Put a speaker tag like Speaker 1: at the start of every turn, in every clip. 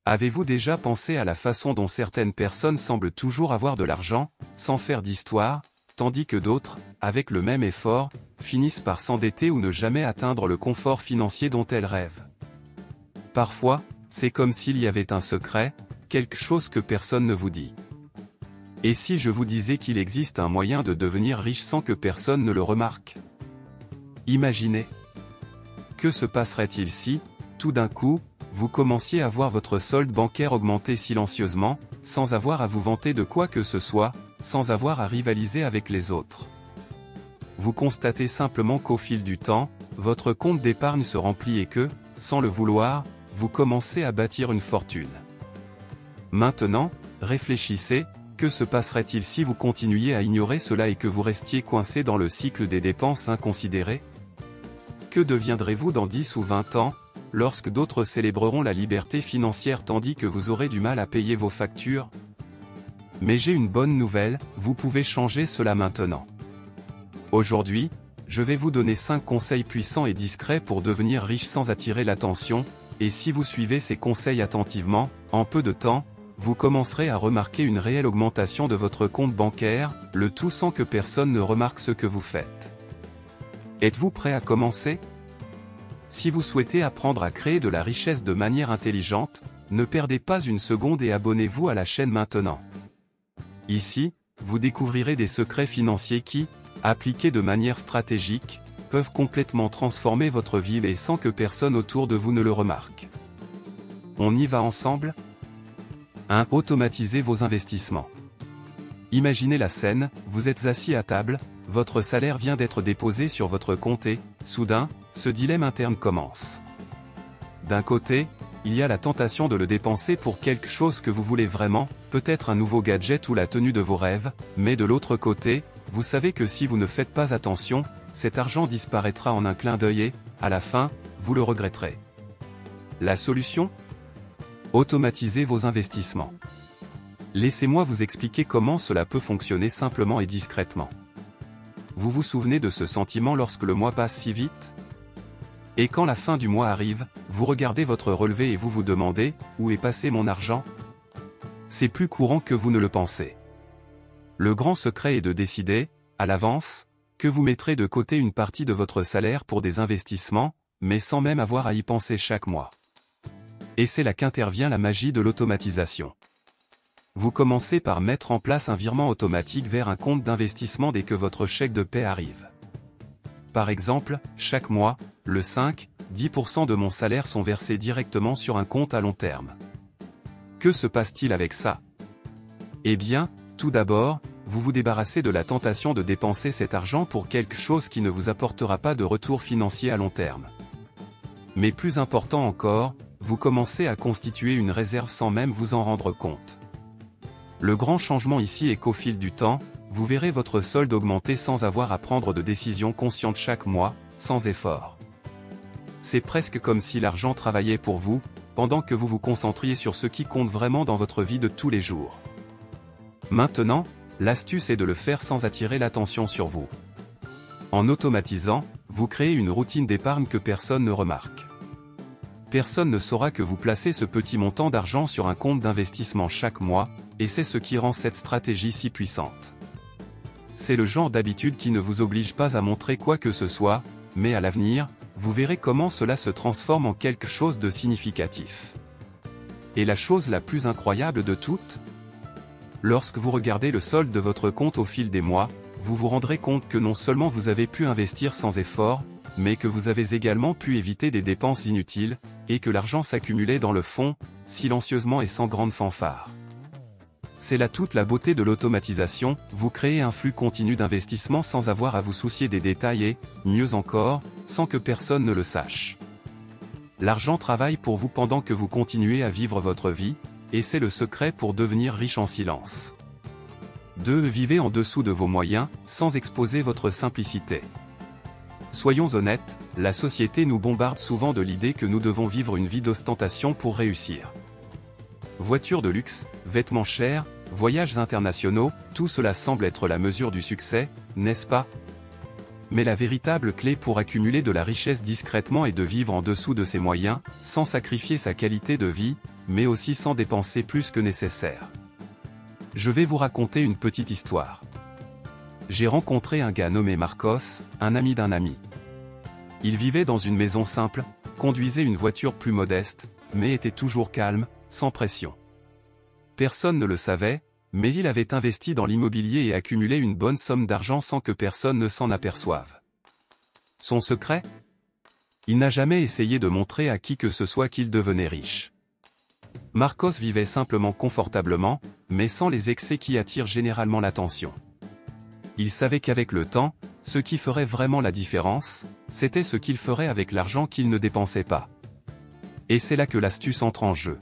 Speaker 1: Avez-vous déjà pensé à la façon dont certaines personnes semblent toujours avoir de l'argent, sans faire d'histoire, tandis que d'autres, avec le même effort, finissent par s'endetter ou ne jamais atteindre le confort financier dont elles rêvent? Parfois, c'est comme s'il y avait un secret, quelque chose que personne ne vous dit. Et si je vous disais qu'il existe un moyen de devenir riche sans que personne ne le remarque? Imaginez. Que se passerait-il si, tout d'un coup, vous commenciez à voir votre solde bancaire augmenter silencieusement, sans avoir à vous vanter de quoi que ce soit, sans avoir à rivaliser avec les autres? Vous constatez simplement qu'au fil du temps, votre compte d'épargne se remplit et que, sans le vouloir, vous commencez à bâtir une fortune. Maintenant, réfléchissez, que se passerait-il si vous continuiez à ignorer cela et que vous restiez coincé dans le cycle des dépenses inconsidérées? Que deviendrez-vous dans 10 ou 20 ans, lorsque d'autres célébreront la liberté financière tandis que vous aurez du mal à payer vos factures? Mais j'ai une bonne nouvelle, vous pouvez changer cela maintenant. Aujourd'hui, je vais vous donner 5 conseils puissants et discrets pour devenir riche sans attirer l'attention, et si vous suivez ces conseils attentivement, en peu de temps, vous commencerez à remarquer une réelle augmentation de votre compte bancaire, le tout sans que personne ne remarque ce que vous faites. Êtes-vous prêt à commencer? Si vous souhaitez apprendre à créer de la richesse de manière intelligente, ne perdez pas une seconde et abonnez-vous à la chaîne maintenant. Ici, vous découvrirez des secrets financiers qui, appliqués de manière stratégique, peuvent complètement transformer votre vie et sans que personne autour de vous ne le remarque. On y va ensemble? 1. Automatisez vos investissements. Imaginez la scène, vous êtes assis à table, votre salaire vient d'être déposé sur votre compte et, soudain, ce dilemme interne commence. D'un côté, il y a la tentation de le dépenser pour quelque chose que vous voulez vraiment, peut-être un nouveau gadget ou la tenue de vos rêves, mais de l'autre côté, vous savez que si vous ne faites pas attention, cet argent disparaîtra en un clin d'œil et, à la fin, vous le regretterez. La solution? Automatisez vos investissements. Laissez-moi vous expliquer comment cela peut fonctionner simplement et discrètement. Vous vous souvenez de ce sentiment lorsque le mois passe si vite? Et quand la fin du mois arrive, vous regardez votre relevé et vous vous demandez, où est passé mon argent? C'est plus courant que vous ne le pensez. Le grand secret est de décider, à l'avance, que vous mettrez de côté une partie de votre salaire pour des investissements, mais sans même avoir à y penser chaque mois. Et c'est là qu'intervient la magie de l'automatisation. Vous commencez par mettre en place un virement automatique vers un compte d'investissement dès que votre chèque de paie arrive. Par exemple, chaque mois, le 5-10% de mon salaire sont versés directement sur un compte à long terme. Que se passe-t-il avec ça? Eh bien, tout d'abord, vous vous débarrassez de la tentation de dépenser cet argent pour quelque chose qui ne vous apportera pas de retour financier à long terme. Mais plus important encore, vous commencez à constituer une réserve sans même vous en rendre compte. Le grand changement ici est qu'au fil du temps, vous verrez votre solde augmenter sans avoir à prendre de décisions conscientes chaque mois, sans effort. C'est presque comme si l'argent travaillait pour vous, pendant que vous vous concentriez sur ce qui compte vraiment dans votre vie de tous les jours. Maintenant, l'astuce est de le faire sans attirer l'attention sur vous. En automatisant, vous créez une routine d'épargne que personne ne remarque. Personne ne saura que vous placez ce petit montant d'argent sur un compte d'investissement chaque mois, et c'est ce qui rend cette stratégie si puissante. C'est le genre d'habitude qui ne vous oblige pas à montrer quoi que ce soit, mais à l'avenir, vous verrez comment cela se transforme en quelque chose de significatif. Et la chose la plus incroyable de toutes? Lorsque vous regardez le solde de votre compte au fil des mois, vous vous rendrez compte que non seulement vous avez pu investir sans effort, mais que vous avez également pu éviter des dépenses inutiles, et que l'argent s'accumulait dans le fond, silencieusement et sans grande fanfare. C'est là toute la beauté de l'automatisation, vous créez un flux continu d'investissement sans avoir à vous soucier des détails et, mieux encore, sans que personne ne le sache. L'argent travaille pour vous pendant que vous continuez à vivre votre vie, et c'est le secret pour devenir riche en silence. 2. Vivez en dessous de vos moyens, sans exposer votre simplicité. Soyons honnêtes, la société nous bombarde souvent de l'idée que nous devons vivre une vie d'ostentation pour réussir. Voitures de luxe, vêtements chers, voyages internationaux, tout cela semble être la mesure du succès, n'est-ce pas? Mais la véritable clé pour accumuler de la richesse discrètement est de vivre en dessous de ses moyens, sans sacrifier sa qualité de vie, mais aussi sans dépenser plus que nécessaire. Je vais vous raconter une petite histoire. J'ai rencontré un gars nommé Marcos, un ami d'un ami. Il vivait dans une maison simple, conduisait une voiture plus modeste, mais était toujours calme, sans pression. Personne ne le savait, mais il avait investi dans l'immobilier et accumulé une bonne somme d'argent sans que personne ne s'en aperçoive. Son secret ? Il n'a jamais essayé de montrer à qui que ce soit qu'il devenait riche. Marcos vivait simplement confortablement, mais sans les excès qui attirent généralement l'attention. Il savait qu'avec le temps, ce qui ferait vraiment la différence, c'était ce qu'il ferait avec l'argent qu'il ne dépensait pas. Et c'est là que l'astuce entre en jeu.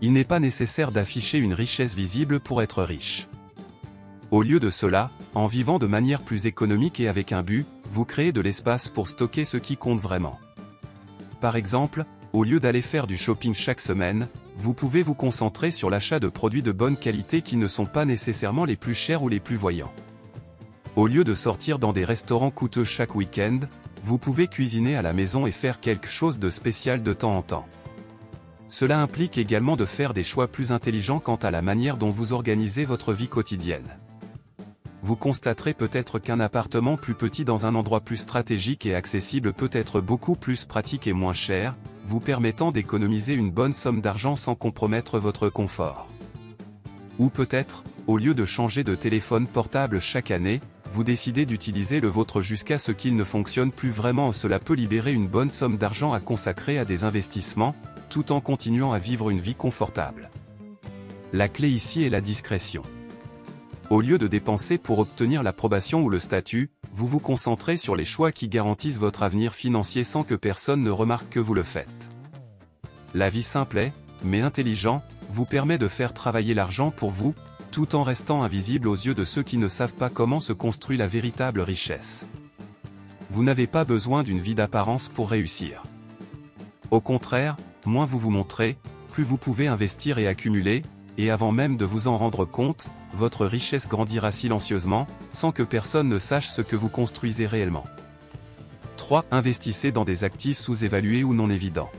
Speaker 1: Il n'est pas nécessaire d'afficher une richesse visible pour être riche. Au lieu de cela, en vivant de manière plus économique et avec un but, vous créez de l'espace pour stocker ce qui compte vraiment. Par exemple, au lieu d'aller faire du shopping chaque semaine, vous pouvez vous concentrer sur l'achat de produits de bonne qualité qui ne sont pas nécessairement les plus chers ou les plus voyants. Au lieu de sortir dans des restaurants coûteux chaque week-end, vous pouvez cuisiner à la maison et faire quelque chose de spécial de temps en temps. Cela implique également de faire des choix plus intelligents quant à la manière dont vous organisez votre vie quotidienne. Vous constaterez peut-être qu'un appartement plus petit dans un endroit plus stratégique et accessible peut être beaucoup plus pratique et moins cher, vous permettant d'économiser une bonne somme d'argent sans compromettre votre confort. Ou peut-être, au lieu de changer de téléphone portable chaque année, vous décidez d'utiliser le vôtre jusqu'à ce qu'il ne fonctionne plus vraiment. Cela peut libérer une bonne somme d'argent à consacrer à des investissements, tout en continuant à vivre une vie confortable. La clé ici est la discrétion. Au lieu de dépenser pour obtenir l'approbation ou le statut, vous vous concentrez sur les choix qui garantissent votre avenir financier sans que personne ne remarque que vous le faites. La vie simple mais intelligent, vous permet de faire travailler l'argent pour vous, tout en restant invisible aux yeux de ceux qui ne savent pas comment se construit la véritable richesse. Vous n'avez pas besoin d'une vie d'apparence pour réussir. Au contraire, moins vous vous montrez, plus vous pouvez investir et accumuler, et avant même de vous en rendre compte, votre richesse grandira silencieusement, sans que personne ne sache ce que vous construisez réellement. 3. Investissez dans des actifs sous-évalués ou non évidents.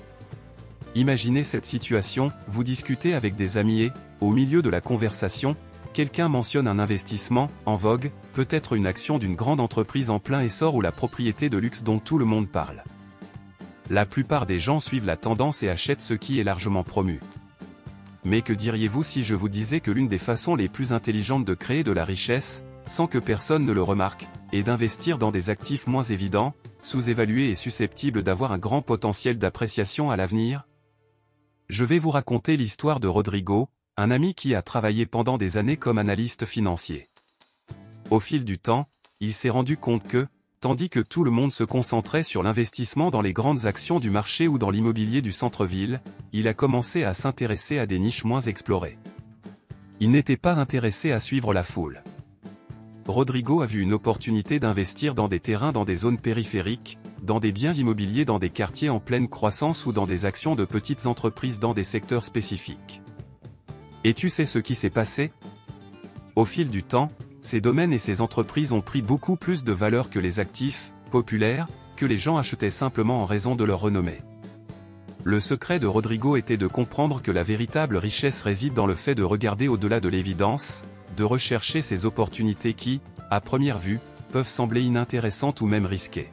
Speaker 1: Imaginez cette situation, vous discutez avec des amis et, au milieu de la conversation, quelqu'un mentionne un investissement, en vogue, peut-être une action d'une grande entreprise en plein essor ou la propriété de luxe dont tout le monde parle. La plupart des gens suivent la tendance et achètent ce qui est largement promu. Mais que diriez-vous si je vous disais que l'une des façons les plus intelligentes de créer de la richesse, sans que personne ne le remarque, est d'investir dans des actifs moins évidents, sous-évalués et susceptibles d'avoir un grand potentiel d'appréciation à l'avenir ? Je vais vous raconter l'histoire de Rodrigo, un ami qui a travaillé pendant des années comme analyste financier. Au fil du temps, il s'est rendu compte que, tandis que tout le monde se concentrait sur l'investissement dans les grandes actions du marché ou dans l'immobilier du centre-ville, il a commencé à s'intéresser à des niches moins explorées. Il n'était pas intéressé à suivre la foule. Rodrigo a vu une opportunité d'investir dans des terrains dans des zones périphériques, dans des biens immobiliers dans des quartiers en pleine croissance ou dans des actions de petites entreprises dans des secteurs spécifiques. Et tu sais ce qui s'est passé ? Au fil du temps, ces domaines et ces entreprises ont pris beaucoup plus de valeur que les actifs, populaires, que les gens achetaient simplement en raison de leur renommée. Le secret de Rodrigo était de comprendre que la véritable richesse réside dans le fait de regarder au-delà de l'évidence, de rechercher ces opportunités qui, à première vue, peuvent sembler inintéressantes ou même risquées.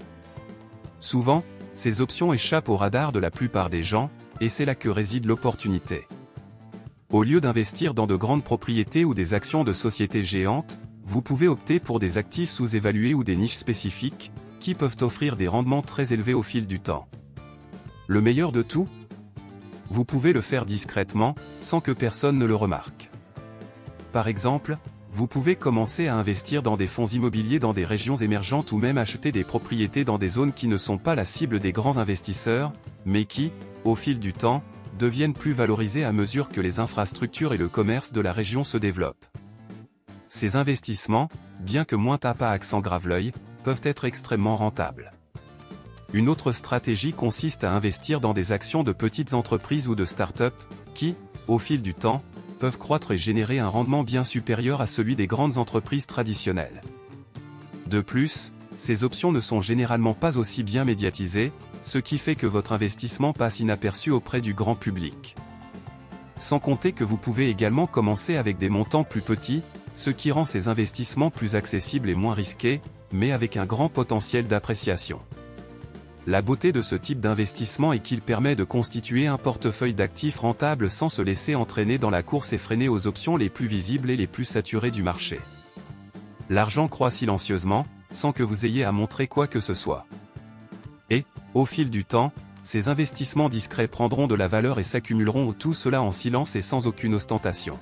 Speaker 1: Souvent, ces options échappent au radar de la plupart des gens, et c'est là que réside l'opportunité. Au lieu d'investir dans de grandes propriétés ou des actions de sociétés géantes, vous pouvez opter pour des actifs sous-évalués ou des niches spécifiques, qui peuvent offrir des rendements très élevés au fil du temps. Le meilleur de tout ? Vous pouvez le faire discrètement, sans que personne ne le remarque. Par exemple, vous pouvez commencer à investir dans des fonds immobiliers dans des régions émergentes ou même acheter des propriétés dans des zones qui ne sont pas la cible des grands investisseurs, mais qui, au fil du temps, deviennent plus valorisées à mesure que les infrastructures et le commerce de la région se développent. Ces investissements, bien que moins tapent à accent grave-l'œil, peuvent être extrêmement rentables. Une autre stratégie consiste à investir dans des actions de petites entreprises ou de start-up, qui, au fil du temps, peuvent croître et générer un rendement bien supérieur à celui des grandes entreprises traditionnelles. De plus, ces options ne sont généralement pas aussi bien médiatisées, ce qui fait que votre investissement passe inaperçu auprès du grand public. Sans compter que vous pouvez également commencer avec des montants plus petits, ce qui rend ces investissements plus accessibles et moins risqués, mais avec un grand potentiel d'appréciation. La beauté de ce type d'investissement est qu'il permet de constituer un portefeuille d'actifs rentables sans se laisser entraîner dans la course effrénée aux options les plus visibles et les plus saturées du marché. L'argent croît silencieusement, sans que vous ayez à montrer quoi que ce soit. Et, au fil du temps, ces investissements discrets prendront de la valeur et s'accumuleront, tout cela en silence et sans aucune ostentation.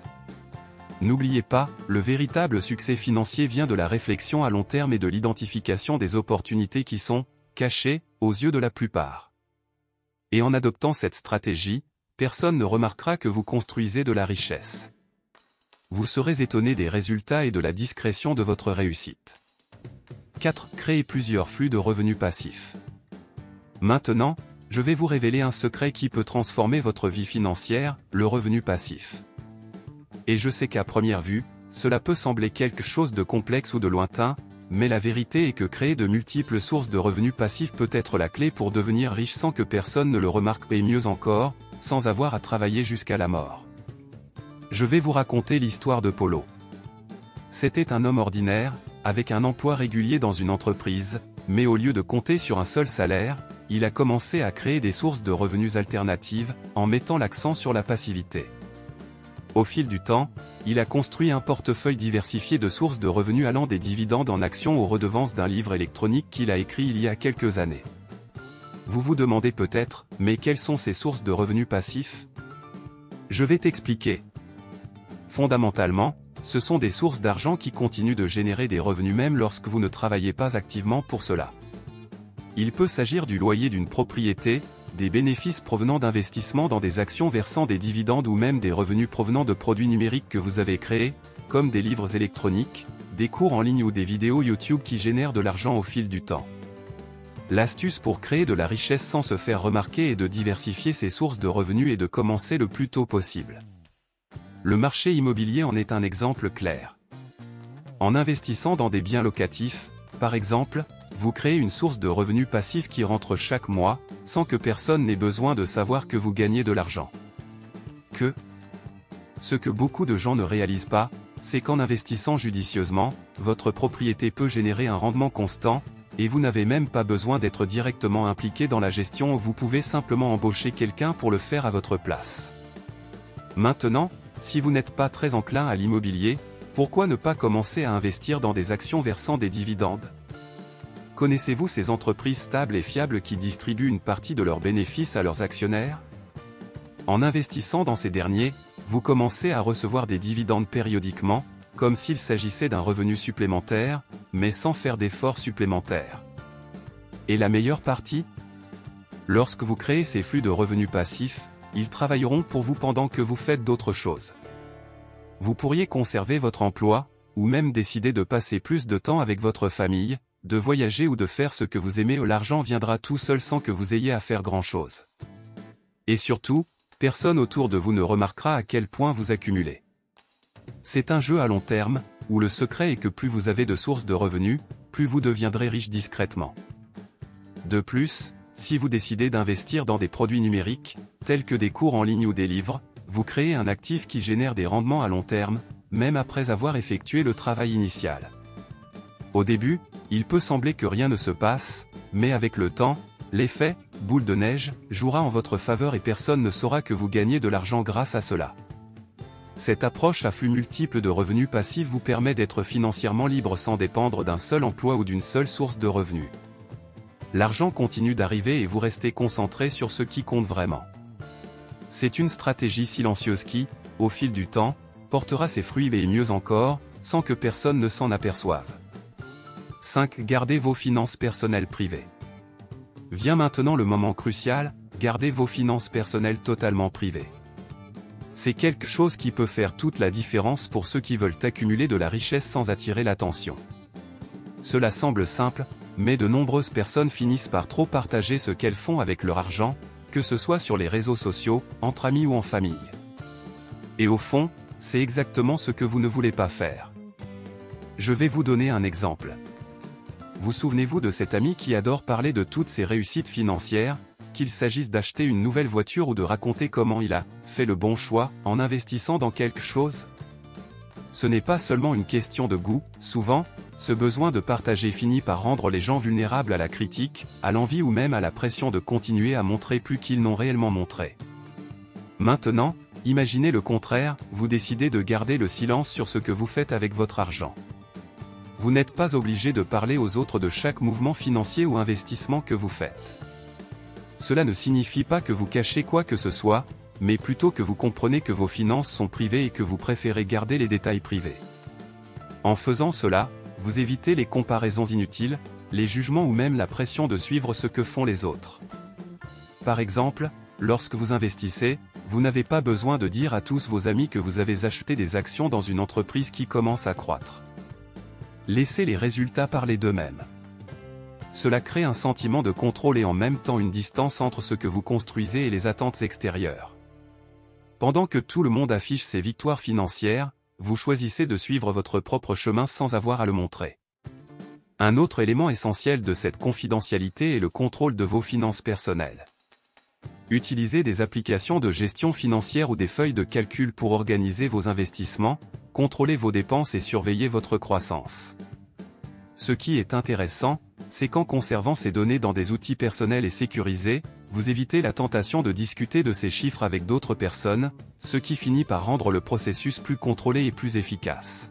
Speaker 1: N'oubliez pas, le véritable succès financier vient de la réflexion à long terme et de l'identification des opportunités qui sont cachées aux yeux de la plupart. Et en adoptant cette stratégie, personne ne remarquera que vous construisez de la richesse. Vous serez étonné des résultats et de la discrétion de votre réussite. 4. Créer plusieurs flux de revenus passifs. Maintenant, je vais vous révéler un secret qui peut transformer votre vie financière, le revenu passif. Et je sais qu'à première vue, cela peut sembler quelque chose de complexe ou de lointain, mais la vérité est que créer de multiples sources de revenus passifs peut être la clé pour devenir riche sans que personne ne le remarque et mieux encore, sans avoir à travailler jusqu'à la mort. Je vais vous raconter l'histoire de Polo. C'était un homme ordinaire, avec un emploi régulier dans une entreprise, mais au lieu de compter sur un seul salaire, il a commencé à créer des sources de revenus alternatives, en mettant l'accent sur la passivité. Au fil du temps, il a construit un portefeuille diversifié de sources de revenus allant des dividendes en actions aux redevances d'un livre électronique qu'il a écrit il y a quelques années. Vous vous demandez peut-être, mais quelles sont ces sources de revenus passifs? Je vais t'expliquer. Fondamentalement, ce sont des sources d'argent qui continuent de générer des revenus même lorsque vous ne travaillez pas activement pour cela. Il peut s'agir du loyer d'une propriété, des bénéfices provenant d'investissements dans des actions versant des dividendes ou même des revenus provenant de produits numériques que vous avez créés, comme des livres électroniques, des cours en ligne ou des vidéos YouTube qui génèrent de l'argent au fil du temps. L'astuce pour créer de la richesse sans se faire remarquer est de diversifier ses sources de revenus et de commencer le plus tôt possible. Le marché immobilier en est un exemple clair. En investissant dans des biens locatifs, par exemple, vous créez une source de revenus passifs qui rentre chaque mois, sans que personne n'ait besoin de savoir que vous gagnez de l'argent. Ce que beaucoup de gens ne réalisent pas, c'est qu'en investissant judicieusement, votre propriété peut générer un rendement constant, et vous n'avez même pas besoin d'être directement impliqué dans la gestion, vous pouvez simplement embaucher quelqu'un pour le faire à votre place. Maintenant, si vous n'êtes pas très enclin à l'immobilier, pourquoi ne pas commencer à investir dans des actions versant des dividendes? Connaissez-vous ces entreprises stables et fiables qui distribuent une partie de leurs bénéfices à leurs actionnaires? En investissant dans ces derniers, vous commencez à recevoir des dividendes périodiquement, comme s'il s'agissait d'un revenu supplémentaire, mais sans faire d'efforts supplémentaires. Et la meilleure partie? Lorsque vous créez ces flux de revenus passifs, ils travailleront pour vous pendant que vous faites d'autres choses. Vous pourriez conserver votre emploi, ou même décider de passer plus de temps avec votre famille, de voyager ou de faire ce que vous aimez. L'argent viendra tout seul sans que vous ayez à faire grand-chose. Et surtout, personne autour de vous ne remarquera à quel point vous accumulez. C'est un jeu à long terme, où le secret est que plus vous avez de sources de revenus, plus vous deviendrez riche discrètement. De plus, si vous décidez d'investir dans des produits numériques, tels que des cours en ligne ou des livres, vous créez un actif qui génère des rendements à long terme, même après avoir effectué le travail initial. Au début, il peut sembler que rien ne se passe, mais avec le temps, l'effet « boule de neige » jouera en votre faveur et personne ne saura que vous gagnez de l'argent grâce à cela. Cette approche à flux multiples de revenus passifs vous permet d'être financièrement libre sans dépendre d'un seul emploi ou d'une seule source de revenus. L'argent continue d'arriver et vous restez concentré sur ce qui compte vraiment. C'est une stratégie silencieuse qui, au fil du temps, portera ses fruits et mieux encore, sans que personne ne s'en aperçoive. 5. Gardez vos finances personnelles privées. Vient maintenant le moment crucial, gardez vos finances personnelles totalement privées. C'est quelque chose qui peut faire toute la différence pour ceux qui veulent accumuler de la richesse sans attirer l'attention. Cela semble simple, mais de nombreuses personnes finissent par trop partager ce qu'elles font avec leur argent, que ce soit sur les réseaux sociaux, entre amis ou en famille. Et au fond, c'est exactement ce que vous ne voulez pas faire. Je vais vous donner un exemple. Vous souvenez-vous de cet ami qui adore parler de toutes ses réussites financières, qu'il s'agisse d'acheter une nouvelle voiture ou de raconter comment il a fait le bon choix en investissant dans quelque chose? Ce n'est pas seulement une question de goût, souvent, ce besoin de partager finit par rendre les gens vulnérables à la critique, à l'envie ou même à la pression de continuer à montrer plus qu'ils n'ont réellement montré. Maintenant, imaginez le contraire, vous décidez de garder le silence sur ce que vous faites avec votre argent. Vous n'êtes pas obligé de parler aux autres de chaque mouvement financier ou investissement que vous faites. Cela ne signifie pas que vous cachez quoi que ce soit, mais plutôt que vous comprenez que vos finances sont privées et que vous préférez garder les détails privés. En faisant cela, vous évitez les comparaisons inutiles, les jugements ou même la pression de suivre ce que font les autres. Par exemple, lorsque vous investissez, vous n'avez pas besoin de dire à tous vos amis que vous avez acheté des actions dans une entreprise qui commence à croître. Laissez les résultats parler d'eux-mêmes. Cela crée un sentiment de contrôle et en même temps une distance entre ce que vous construisez et les attentes extérieures. Pendant que tout le monde affiche ses victoires financières, vous choisissez de suivre votre propre chemin sans avoir à le montrer. Un autre élément essentiel de cette confidentialité est le contrôle de vos finances personnelles. Utilisez des applications de gestion financière ou des feuilles de calcul pour organiser vos investissements, contrôler vos dépenses et surveiller votre croissance. Ce qui est intéressant, c'est qu'en conservant ces données dans des outils personnels et sécurisés, vous évitez la tentation de discuter de ces chiffres avec d'autres personnes, ce qui finit par rendre le processus plus contrôlé et plus efficace.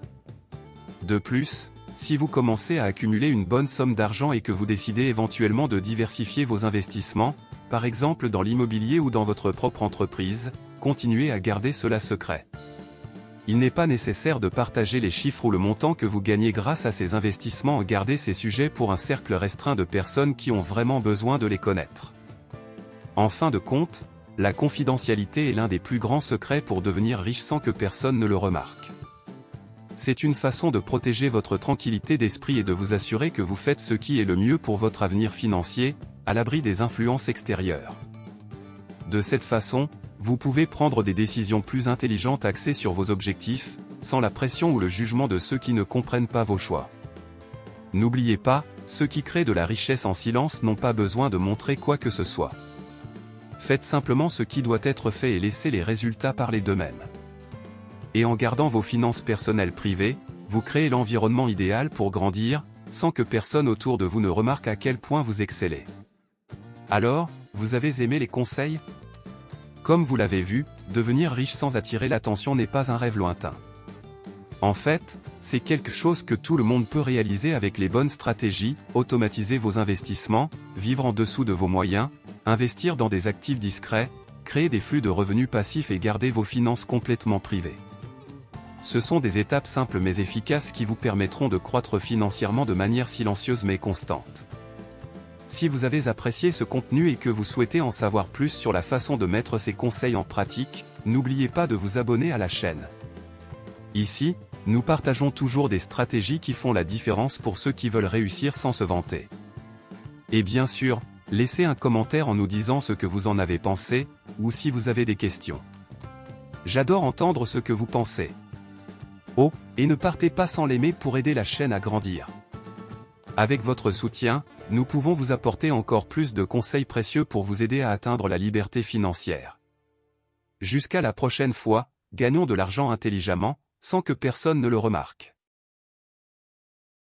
Speaker 1: De plus, si vous commencez à accumuler une bonne somme d'argent et que vous décidez éventuellement de diversifier vos investissements, par exemple dans l'immobilier ou dans votre propre entreprise, continuez à garder cela secret. Il n'est pas nécessaire de partager les chiffres ou le montant que vous gagnez grâce à ces investissements. Gardez ces sujets pour un cercle restreint de personnes qui ont vraiment besoin de les connaître. En fin de compte, la confidentialité est l'un des plus grands secrets pour devenir riche sans que personne ne le remarque. C'est une façon de protéger votre tranquillité d'esprit et de vous assurer que vous faites ce qui est le mieux pour votre avenir financier, à l'abri des influences extérieures. De cette façon, vous pouvez prendre des décisions plus intelligentes axées sur vos objectifs, sans la pression ou le jugement de ceux qui ne comprennent pas vos choix. N'oubliez pas, ceux qui créent de la richesse en silence n'ont pas besoin de montrer quoi que ce soit. Faites simplement ce qui doit être fait et laissez les résultats parler d'eux-mêmes. Et en gardant vos finances personnelles privées, vous créez l'environnement idéal pour grandir, sans que personne autour de vous ne remarque à quel point vous excellez. Alors, vous avez aimé les conseils? Comme vous l'avez vu, devenir riche sans attirer l'attention n'est pas un rêve lointain. En fait, c'est quelque chose que tout le monde peut réaliser avec les bonnes stratégies, automatiser vos investissements, vivre en dessous de vos moyens, investir dans des actifs discrets, créer des flux de revenus passifs et garder vos finances complètement privées. Ce sont des étapes simples mais efficaces qui vous permettront de croître financièrement de manière silencieuse mais constante. Si vous avez apprécié ce contenu et que vous souhaitez en savoir plus sur la façon de mettre ces conseils en pratique, n'oubliez pas de vous abonner à la chaîne. Ici, nous partageons toujours des stratégies qui font la différence pour ceux qui veulent réussir sans se vanter. Et bien sûr, laissez un commentaire en nous disant ce que vous en avez pensé, ou si vous avez des questions. J'adore entendre ce que vous pensez. Oh, et ne partez pas sans l'aimer pour aider la chaîne à grandir. Avec votre soutien, nous pouvons vous apporter encore plus de conseils précieux pour vous aider à atteindre la liberté financière. Jusqu'à la prochaine fois, gagnons de l'argent intelligemment, sans que personne ne le remarque.